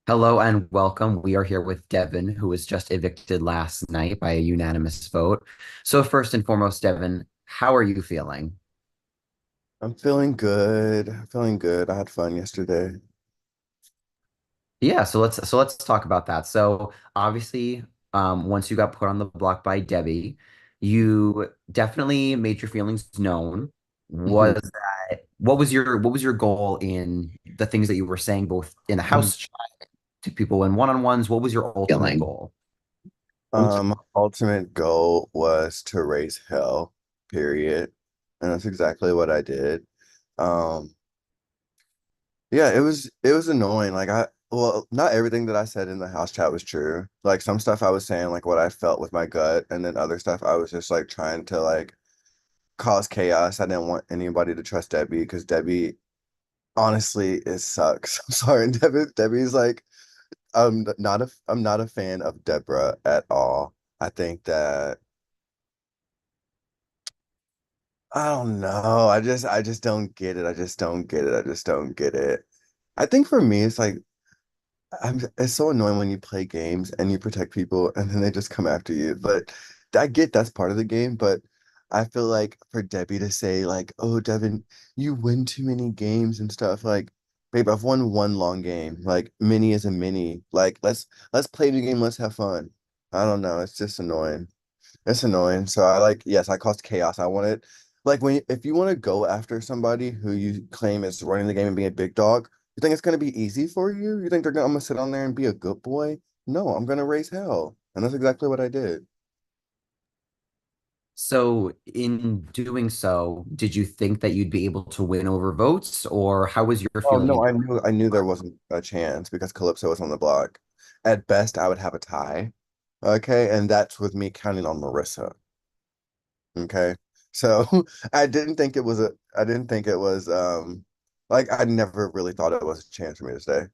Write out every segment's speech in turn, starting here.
Hello and welcome. We are here with Devin, who was just evicted last night by a unanimous vote. So first and foremost, Devin, how are you feeling? I'm feeling good. Feeling good. I had fun yesterday. Yeah, so let's talk about that. So obviously, once you got put on the block by Debbie, you definitely made your feelings known. Mhm. What was your goal in the things that you were saying both in the Mhm. house chat to people in one-on-ones? What was your ultimate Feeling. goal? Ultimate goal was to raise hell, period. And that's exactly what I did. Um, yeah, it was annoying. Not everything that I said in the house chat was true. Like some stuff I was saying like what I felt with my gut, and then other stuff I was just like trying to like cause chaos. I didn't want anybody to trust Debbie because Debbie honestly it sucks. I'm sorry, Debbie's like I'm not a fan of Deborah at all. I think that I don't know. I just don't get it. I just don't get it. I just don't get it. I think for me it's like it's so annoying when you play games and you protect people and then they just come after you. But I get that's part of the game, but I feel like for Debbie to say like, "Oh, Devin, you win too many games and stuff." Like, babe, I've won one long game. Like, mini is a mini. Like, let's play the game. Let's have fun. I don't know. It's just annoying. It's annoying. So I like, yes, I caused chaos. I wanted, like, if you want to go after somebody who you claim is running the game and being a big dog, you think it's going to be easy for you? You think I'm gonna sit on there and be a good boy? No, I'm gonna raise hell, and that's exactly what I did. So, in doing so, did you think that you'd be able to win over votes, or how was your Oh feeling no, in? I knew there wasn't a chance because Calypso was on the block. At best, I would have a tie. Okay, and that's with me counting on Marissa. Okay. So I didn't think it was like I never really thought it was a chance for me to stay.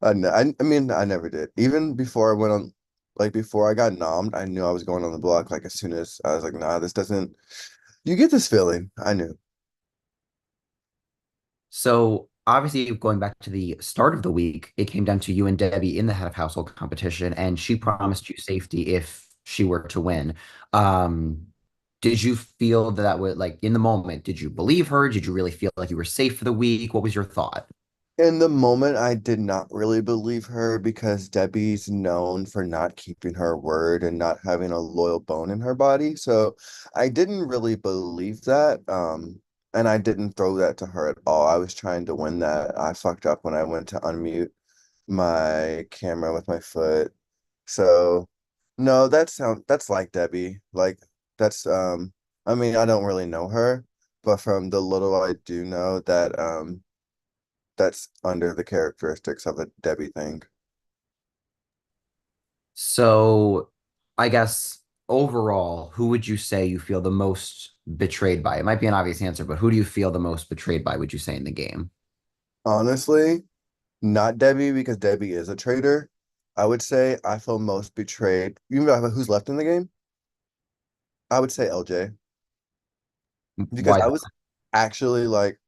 I mean I never did. Even before I went on like before I got nommed, I knew I was going on the block like as soon as I was like, nah, this doesn't you get this feeling. I knew. So, obviously, going back to the start of the week, it came down to you and Debbie in the head of household competition, and she promised you safety if she were to win. Um, did you feel that that would, like, in the moment, did you believe her? Did you really feel like you were safe for the week? What was your thought? In the moment, I did not really believe her because Debbie's known for not keeping her word and not having a loyal bone in her body. So I didn't really believe that. And I didn't throw that to her at all. I was trying to win that. I fucked up when I went to unmute my camera with my foot. So no, that's like Debbie. Like that's I mean, I don't really know her, but from the little I do know that's under the characteristics of a Debbie thing. So, I guess overall, who would you say you feel the most betrayed by? It might be an obvious answer, but who do you feel the most betrayed by, would you say, in the game? Honestly, not Debbie because Debbie is a traitor. I would say I feel most betrayed. You know who's left in the game? I would say LJ because Why? I was actually like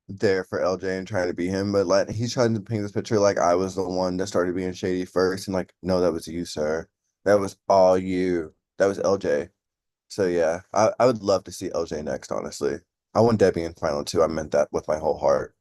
there for LJ and trying to be him, but like he's trying to paint this picture like I was the one that started being shady first, and like no, that was you, sir. That was all you. That was LJ. So yeah, I would love to see LJ next, honestly. I want Debbie in final two. I meant that with my whole heart.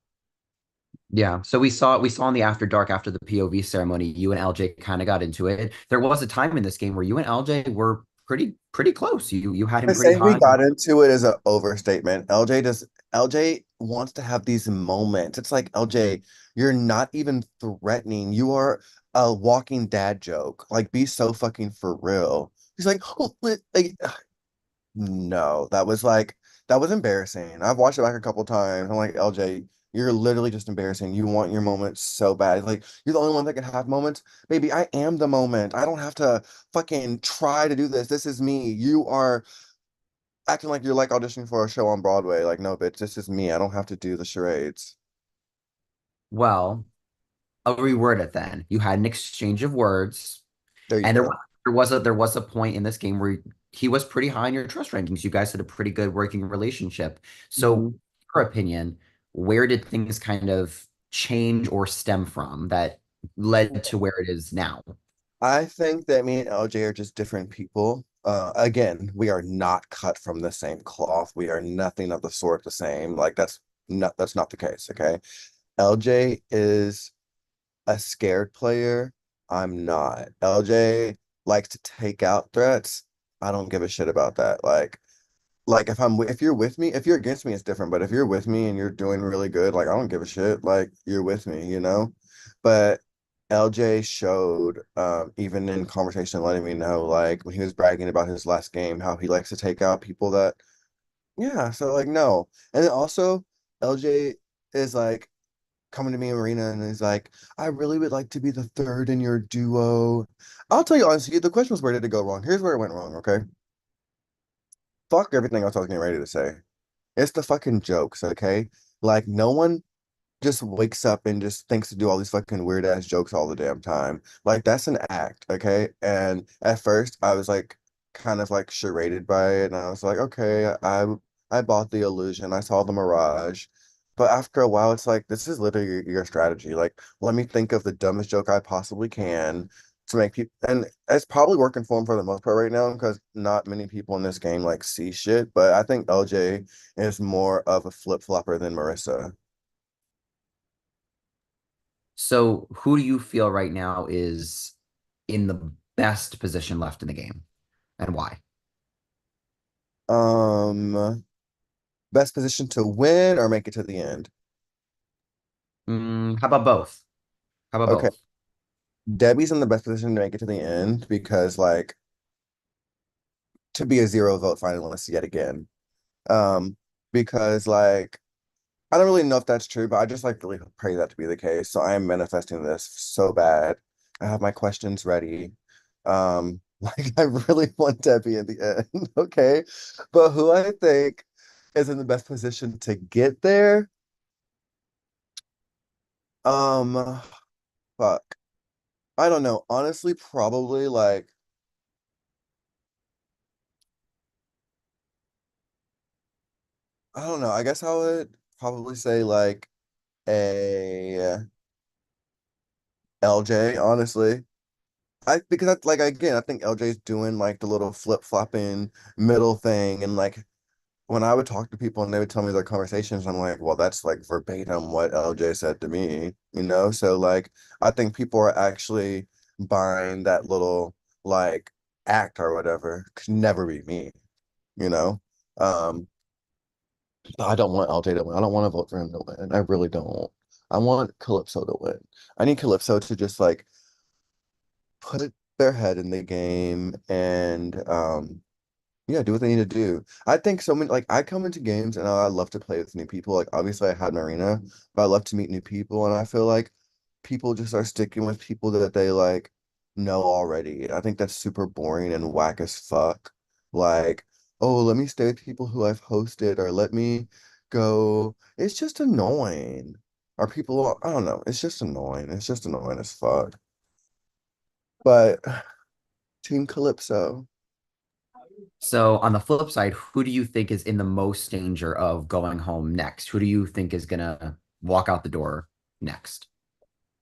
Yeah. So we saw in the After Dark after the POV ceremony, you and LJ kind of got into it. There was a time in this game where you and LJ were pretty close. You had him To pretty say we high. got into it is an overstatement. LJ wants to have these moments. It's like LJ, you're not even threatening. You are a walking dad joke. Like, be so fucking for real. He's like, oh, like, no, that was embarrassing. I've watched it back a couple times. I'm like, LJ, you're literally just embarrassing. You want your moments so bad. Like, you're the only one that can have moments. Baby, I am the moment. I don't have to fucking try to do this. This is me. You are acting like you're like auditioning for a show on Broadway. Like, no, bitch, this is me. I don't have to do the charades. Well, I'll reword it then. You had an exchange of words, There you and there go. was there was a point in this game where he was pretty high in your trust rankings. You guys had a pretty good working relationship. So, Hmm. in your opinion, where did things kind of change or stem from that led to where it is now? I think that me and LJ are just different people. Again, we are not cut from the same cloth. We are nothing of the sort the same. Like that's not the case, okay? LJ is a scared player. I'm not. LJ likes to take out threats. I don't give a shit about that. Like if you're with me, if you're against me, it's different. But if you're with me and you're doing really good, like I don't give a shit. Like you're with me, you know? But LJ showed, even in conversation, letting me know, like when he was bragging about his last game, how he likes to take out people that, yeah, so like no. And then also LJ is like coming to me in arena and is like, I really would like to be the third in your duo. I'll tell you honestly, the question was where did it go wrong? Here's where it went wrong, okay? Fuck everything else I was getting ready to say. It's the fucking jokes, okay? Like no one just wakes up and just thinks to do all these fucking weird ass jokes all the damn time. Like that's an act, okay? And at first I was like kind of like charaded by it and I was like, okay, I bought the illusion. I saw the mirage. But after a while it's like this is literally your strategy. Like let me think of the dumbest joke I possibly can to make people, and it's probably working for him for the most part right now because not many people in this game like see shit, but I think LJ is more of a flip-flopper than Marissa. So, who do you feel right now is in the best position left in the game, and why? Best position to win or make it to the end? How about both? How about Okay, both? Debbie's in the best position to make it to the end because, like, to be a zero vote finalist yet again. Um, because, like, I don't really know if that's true, but I just like really pray that to be the case. So I am manifesting this so bad. I have my questions ready. Like, I really want Debbie in the end, okay? But who I think is in the best position to get there? Um, fuck. I don't know. Honestly, probably like I don't know. I guess I would probably say like a LJ, honestly. I because that's like again, I think LJ's doing like the little flip-flopping middle thing and like when I would talk to people and they would tell me their conversations, I'm like, well, that's like verbatim what LJ said to me, you know? So like I think people are actually buying that little like act or whatever. Could never be me, you know? Um I don't want LJ to win. I don't want to vote for him to win. I really don't. I want Calypso to win. I need Calypso to just like put their head in the game and yeah, do what they need to do. I think so many like I come into games and I love to play with new people. Like obviously I had Marina, but I love to meet new people and I feel like people just are sticking with people that they like know already. I think that's super boring and whack as fuck. Like, oh, let me stay with people who I've hosted or let me go. It's just annoying. Are people, I don't know. It's just annoying. It's just annoying as fuck. But Team Calypso. So, on the flip side, who do you think is in the most danger of going home next? Who do you think is gonna walk out the door next?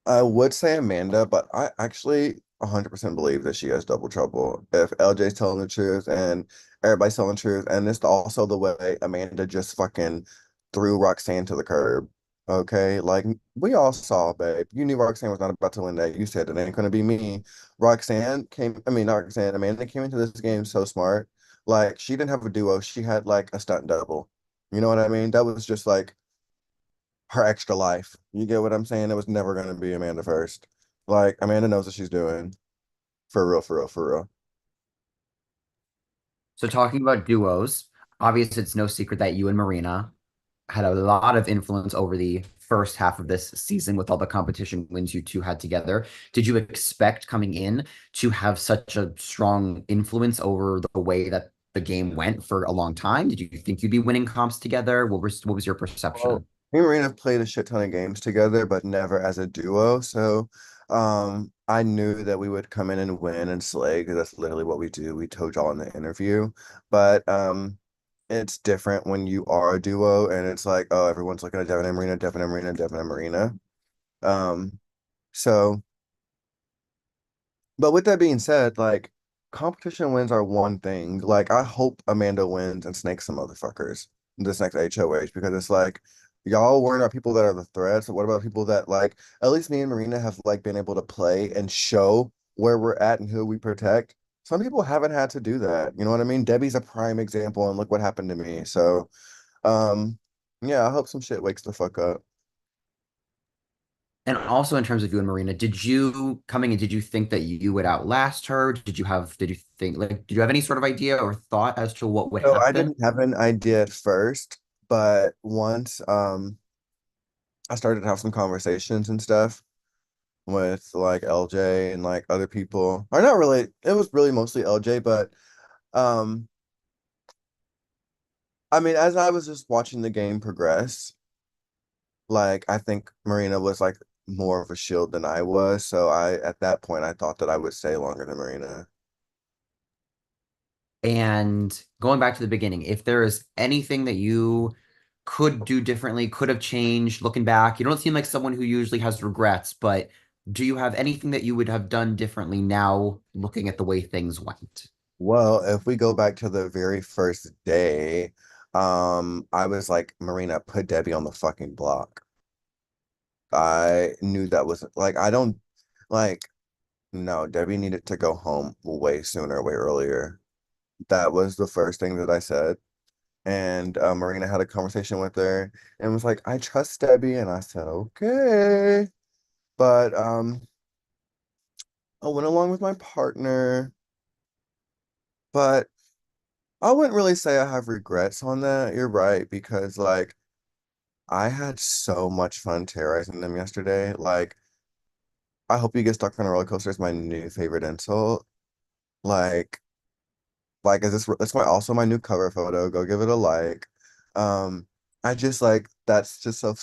I would say Amanda, but I actually 100% believe that she has double trouble. If LJ's telling the truth and everybody's telling the truth, and it's also the way Amanda just fucking threw Roxanne to the curb. Okay, like we all saw, babe. You knew Roxanne was not about to win that. You said it ain't gonna be me. Roxanne came, I mean, not Roxanne, Amanda came into this game so smart. Like she didn't have a duo, she had like a stunt double. You know what I mean? That was just like her extra life. You get what I'm saying? It was never going to be Amanda first. Like Amanda knows what she's doing. For real, for real, for real. So, talking about duos, obviously, it's no secret that you and Marina had a lot of influence over the first half of this season with all the competition wins you two had together. Did you expect coming in to have such a strong influence over the way that the game went for a long time? Did you think you'd be winning comps together? What was your Well, perception? me and Marina have played a shit ton of games together, but never as a duo. So I knew that we would come in and win and slay because that's literally what we do. We told y'all in the interview. But it's different when you are a duo and it's like, oh, everyone's looking at Devin and Marina, Devin and Marina, Devin and Marina. Um, so, but with that being said, like competition wins are one thing. Like I hope Amanda wins and snakes some motherfuckers this next HOH because it's like y'all worrying about people that are the threats. What about people that like at least me and Marina have like been able to play and show where we're at and who we protect. Some people haven't had to do that. You know what I mean? Debbie's a prime example and look what happened to me. So, um, yeah, I hope some shit wakes the fuck up. And also in terms of you and Marina, did you coming in, did you think that you would outlast her? Did you think like, did you have any sort of idea or thought as to what would So I happen? didn't have an idea at first, but once I started to have some conversations and stuff with like LJ and like other people. Or not really, it was really mostly LJ, but um I mean as I was just watching the game progress, like I think Marina was like more of a shield than I was. So I at that point I thought that I would stay longer than Marina. And going back to the beginning, if there is anything that you could do differently, could have changed looking back, you don't seem like someone who usually has regrets, but do you have anything that you would have done differently now looking at the way things went? Well, if we go back to the very first day, I was like, Marina, put Debbie on the fucking block. I knew that was like I don't like no, Debbie needed to go home way sooner, way earlier. That was the first thing that I said. And Marina had a conversation with her and was like, I trust Debbie. And I said, okay. But I went along with my partner, but I wouldn't really say I have regrets on that. You're right, because like I had so much fun terrorizing them yesterday. Like, I hope you get stuck on a roller coaster is my new favorite insult. Like, like, is this that's my also my new cover photo. Go give it a like. Um, I just like that's just so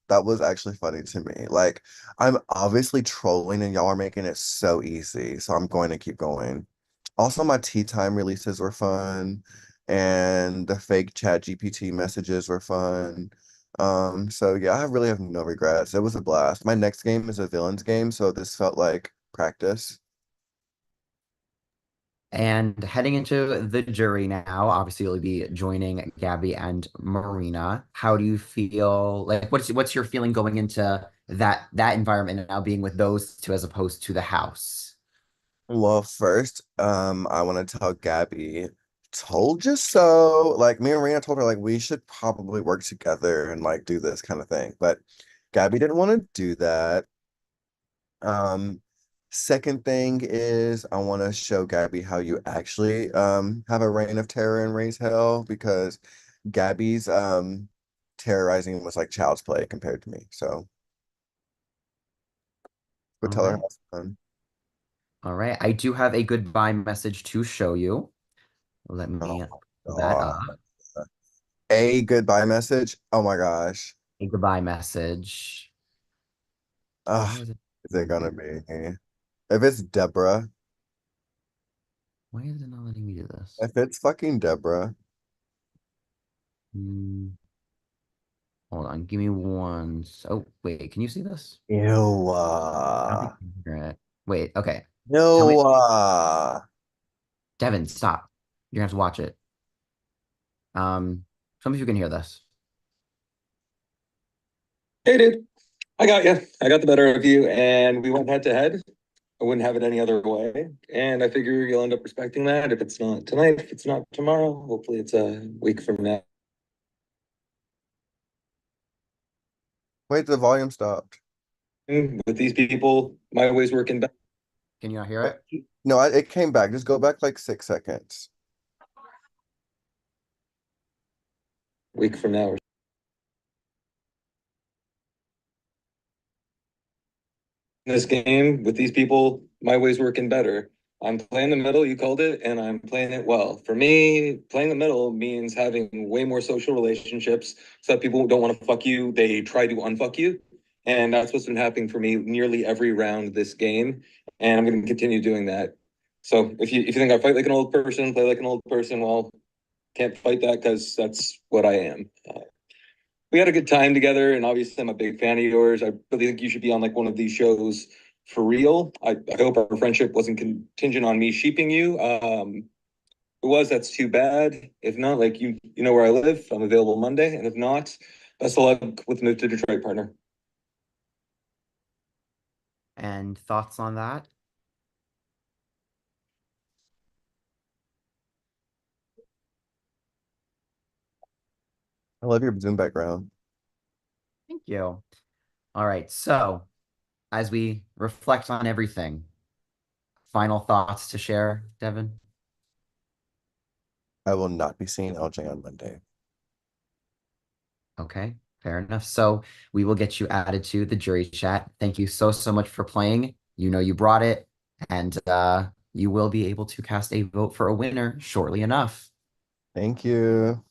that was actually funny to me. Like, I'm obviously trolling and y'all are making it so easy, so I'm going to keep going. Also, my tea time releases were fun, and the fake chat GPT messages were fun. So yeah, I really have no regrets. It was a blast. My next game is a villains game, so this felt like practice. And heading into the jury now, obviously you'll be joining Gabby and Marina. How do you feel? Like, what's your feeling going into that environment and now being with those two as opposed to the house? Well, first, I want to tell Gabby, told you so. Like me and Rena told her like we should probably work together and like do this kind of thing. But Gabby didn't want to do that. Um, Second thing is I want to show Gabby how you actually have a reign of terror and raise hell because Gabby's terrorizing was like child's play compared to me. So go All tell her right. how it's fun. All right. I do have a goodbye message to show you. Let Oh me my pull that God. up. A goodbye message. Oh my gosh. A goodbye message. Why Ugh, is it is it letting me gonna do be? If it's Deborah, why is it not letting me do this? if it's fucking Deborah, Hmm, hold on. Give me one. Oh, wait. Can you see this? ew, I don't think you can hear it. Wait. Okay. Tell me. ew. Devin, stop. You're gonna have to watch it. Tell me if you can hear this. Hey, dude, I got you. I got the better of you, and we went head to head. I wouldn't have it any other way. And I figure you'll end up respecting that. If it's not tonight, if it's not tomorrow, hopefully it's a week from now. Wait, the volume stopped. With these people, my way's working better. Can you not hear Wait, it? no, it came back. Just go back like 6 seconds. Week from now, this game with these people, my way's working better. I'm playing the middle, you called it, and I'm playing it well. For me, playing the middle means having way more social relationships so that people don't want to fuck you, they try to unfuck you. And that's what's been happening for me nearly every round this game. And I'm going to continue doing that. So if you think I fight like an old person, play like an old person, well, can't fight that because that's what I am. we had a good time together, and obviously I'm a big fan of yours. I really think you should be on like one of these shows for real. I hope our friendship wasn't contingent on me sheeping you. If it was, that's too bad. If not, like you know where I live. I'm available Monday, and if not, best of luck with the move to Detroit, partner. And thoughts on that? I love your Zoom background. Thank you. All right. So, as we reflect on everything, final thoughts to share, Devin? I will not be seeing LJ on Monday. Okay, fair enough. So, we will get you added to the jury chat. Thank you so, so much for playing. You know you brought it, and you will be able to cast a vote for a winner shortly enough. Thank you.